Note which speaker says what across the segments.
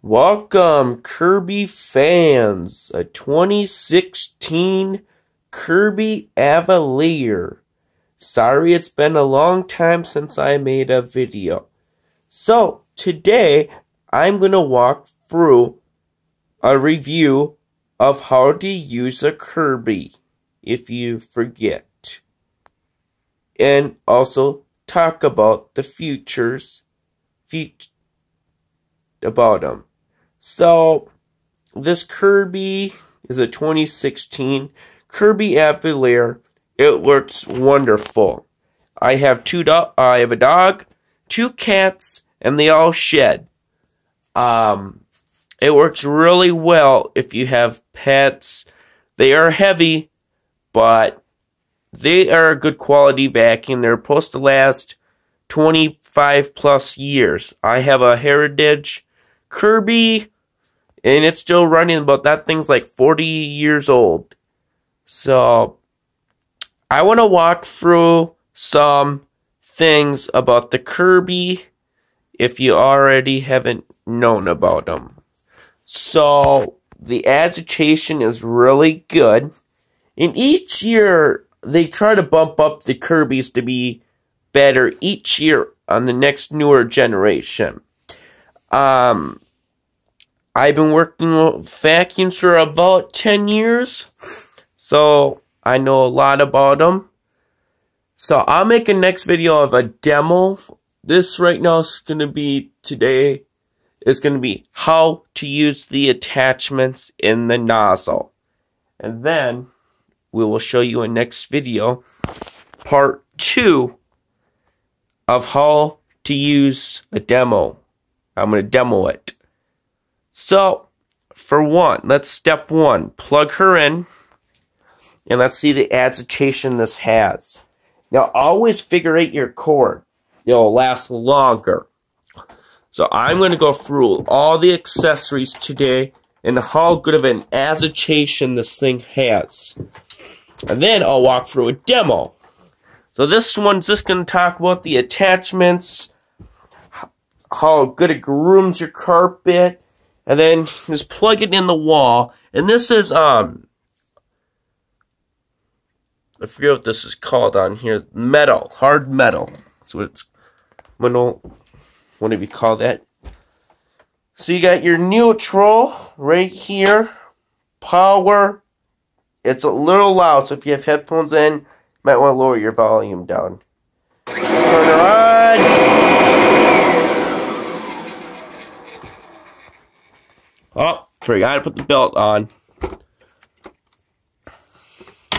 Speaker 1: Welcome, Kirby fans. A 2016 Kirby Avalir. Sorry, it's been a long time since I made a video. So, today, I'm going to walk through a review of how to use a Kirby, if you forget. And also, talk about the features about them. So, this Kirby is a 2016 Kirby avalir. It works wonderful. I have a dog, 2 cats, and they all shed. It works really well if you have pets. They are heavy, but they are a good quality vacuum. They're supposed to last 25 plus years. I have a Heritage Kirby, and it's still running, but that thing's like 40 years old. So, I want to walk through some things about the Kirby if you already haven't known about them. So, the agitation is really good. And each year, they try to bump up the Kirbys to be better each year on the next newer generation. I've been working with vacuums for about 10 years, so I know a lot about them. So I'll make a next video of a demo. This right now is going to be how to use the attachments in the nozzle. And then we will show you a next video, part 2 of how to use a demo. I'm going to demo it. So, for one, let's step 1. Plug her in. And let's see the agitation this has. Now, always figure 8 your cord. It'll last longer. So, I'm going to go through all the accessories today and how good of an agitation this thing has. And then I'll walk through a demo. So, this one's just going to talk about the attachments, how good it grooms your carpet, and then just plug it in the wall. And this is, I forget what this is called on here. Metal. Hard metal. That's what it's, whatever you call that. So you got your neutral right here. Power. It's a little loud, so if you have headphones in, you might want to lower your volume down. Turn her on. Oh, forgot to put the belt on.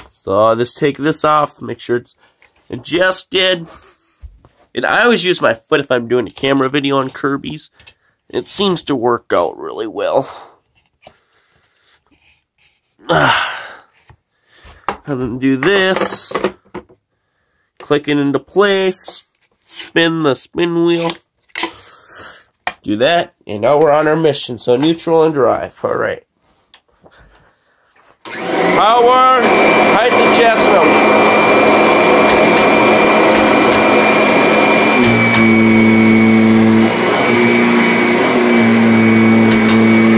Speaker 1: So just take this off, make sure it's adjusted. And I always use my foot if I'm doing a camera video on Kirby's. It seems to work out really well. And then do this. Click it into place. Spin the spin wheel. Do that, and now we're on our mission. So neutral and drive. Alright. Power, height adjustment.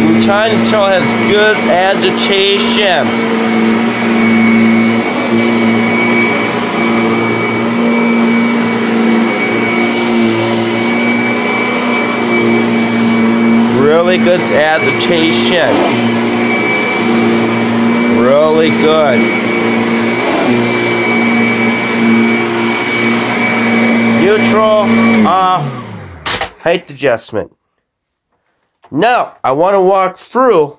Speaker 1: I'm trying to tell it has good agitation. Really good agitation. Really good. Neutral, off, height adjustment. Now, I want to walk through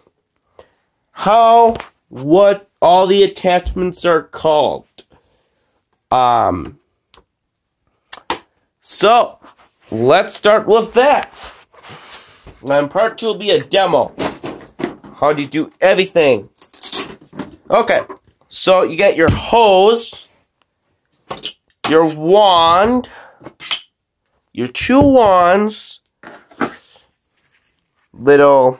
Speaker 1: what all the attachments are called. So, let's start with that. And part 2 will be a demo. How do you do everything? Okay, so you got your hose, your wand, your 2 wands, little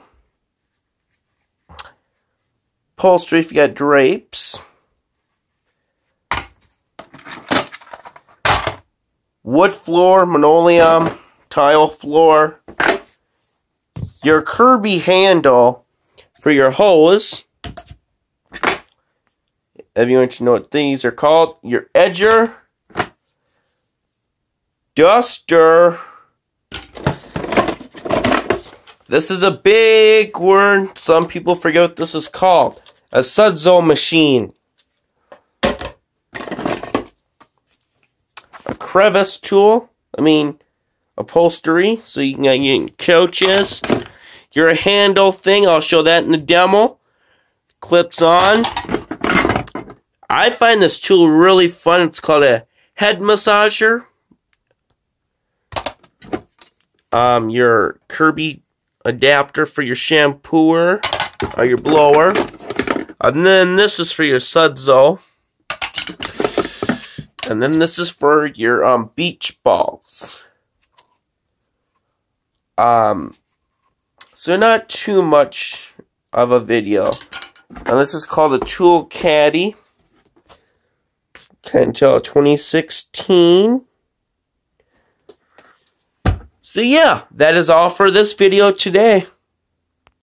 Speaker 1: upholstery if you got drapes, wood floor, linoleum, tile floor, your Kirby handle for your hose. If you want to know what these are called, your edger, duster. This is a big word. Some people forget what this is called. A sudzo machine. A crevice tool. Upholstery. So you can get couches. Your handle thing. I'll show that in the demo. Clips on. I find this tool really fun. It's called a head massager. Your Kirby adapter for your shampooer or your blower. And then this is for your sudzo. And then this is for your beach balls. So not too much of a video. And this is called a tool caddy. Can't tell, 2016. So yeah, that is all for this video today.